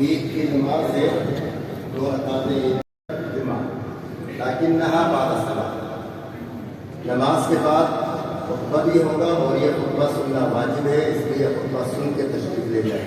ईद की नमाज से दो रकातें लेकिन नहा बाद सलात नमाज के बाद खुतबा भी होगा और ये खुतबा सुनना वाजिब है, इसलिए खुतबा सुन के तशरीफ ले जाए।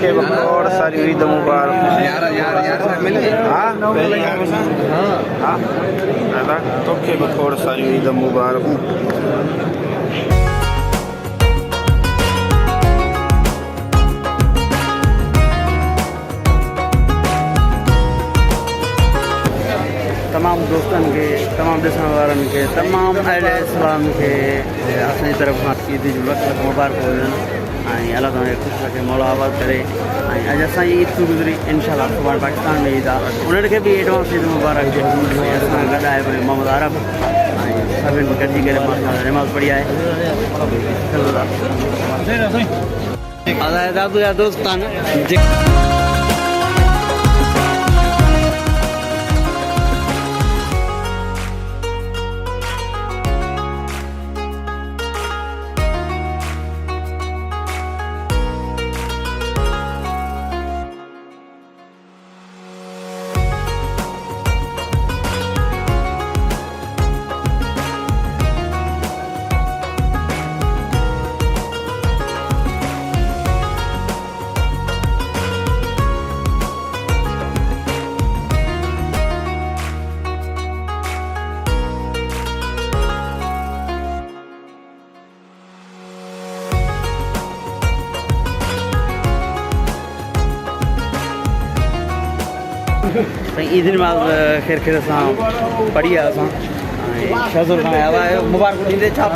के और सारी ईद मुबारक। तो के और सारी ईद मुबारक। तमाम दोस्तन के, तमाम ॾिसण वारनि खे, तमाम अहले इस्लाम खे असांजी तरफ़ खां ईद जूं लख लख मुबारक हुजनि ऐं अलाह ताला ख़ुशि रखे, मौला आबाद करे। ऐं अॼु असांजी ईद थी गुज़री, इनशाअल्लाह सुभाणे पाकिस्तान में ईद आहे, उन्हनि खे बि एडवांस ईद मुबारक ॾिए। असां गॾु आहे वरी मोहम्मद आरब ऐं सभिनि गॾिजी करे मां नमाज़ पढ़ी आहे। दादू जा दोस्त आहिनि ईद नमाज़ ख़ैर ख़ैर सां पढ़ी आहे। असां शहज़ोल खां आया हुआ मुबारक ॾींदे छा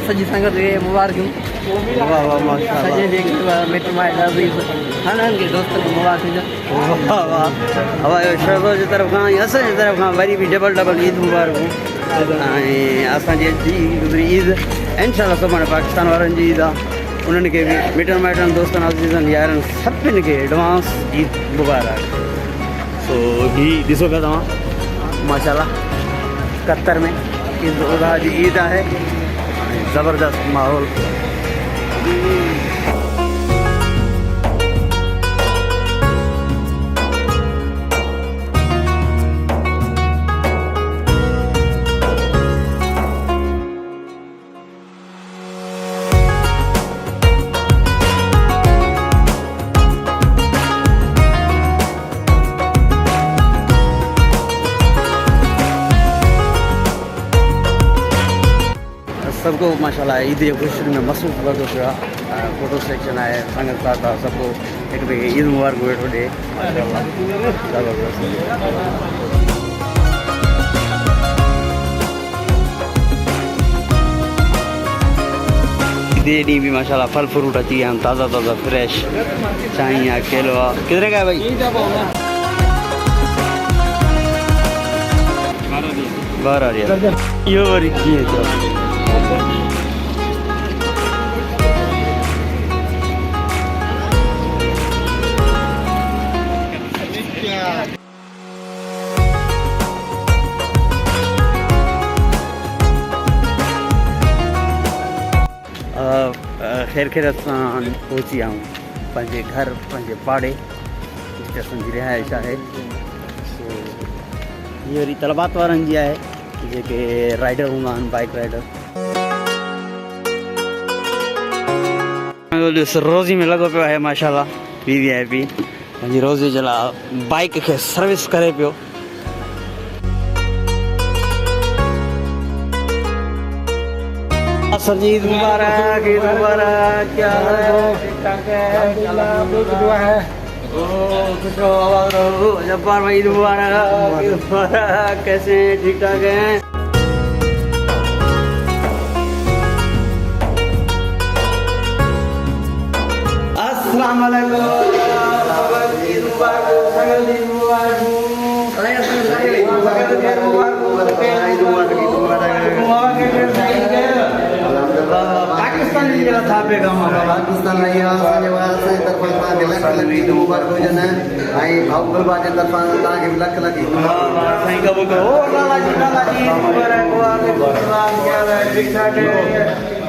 सॼी संगत खे मुबारकियूं। वाह वाह माशाअल्लाह, सॼे जेके मिट माइट हननि खे दोस्तनि खे मुबारक ॾिजनि। वाह वाह हवा शहज़ोल जी तरफ़ खां ऐं असांजी तरफ़ खां वरी बि डबल ईद मुबारकूं। ऐं असांजी गुज़री ईद इनशाअल्लाह सुभाणे पाकिस्तान वारनि जी ईद आहे, उन्हनि खे बि मिटनि माइटनि दोस्तनि अज़ीज़नि यारनि सभिनि खे एडवांस ईद मुबारक। तो ही ॾिसो पिया तव्हां माशाअल्लाह कतर में ईद उल जी ईद आहे, ज़बरदस्त माहौल। सबको माशाल्लाह ईद जी ख़ुशी में मसरूफ़ लॻो पियो आहे। फोटो सेक्शन आहे, संगत साथ आहे, सबको हिक ॿिए खे ईद मुबारक वेठो ॾिए। ईद ॾींहुं भी माशाल्लाह फल फ्रूट अची विया आहिनि, ताज़ा ताज़ा फ्रेश चांहि आहे, केलो आहे। कितने का है भाई? 12 रियाल। इहो वरी कीअं थियो? खैर खैर असां पहुची आऊं पंहिंजे घर, पंहिंजे पाड़े जिते असांजी रिहाइश आहे। सो हीअ वरी तलबात वारनि जी आहे, जेके राइडर हूंदा आहिनि, बाइक राइडर। ॾिस रोज़ी में लॻो पियो आहे माशाल्लाह, VIP पंहिंजी रोज़ी जे लाइ बाइक खे सर्विस करे पियो। सर जी ईद मुबारक, ईद मुबारक। क्या हाल है? ठीक ठाक है? दुआ है। खुश रहो, आबाद रहो। जब्बार भाई ईद मुबारक, ईद मुबारक। कैसे हैं? ठीक ठाक हैं? अस्सलाम वालेकुम। ईद मुबारक, सगल ईद मुबारक। पाकिस्तान जी था पैगाम पाकिस्तान रही असांजे वास्ते तरफ़ां तव्हांखे लख लख ईद मुबारक हुजनि ऐं भाऊ गुलबा जे तरफ़ां तव्हांखे बि लख लख ईद साईं क़बूल करो। लाला जी ईद मुबारक। वालेकुम सलाम। क्या हाल है? ठीक ठाक है?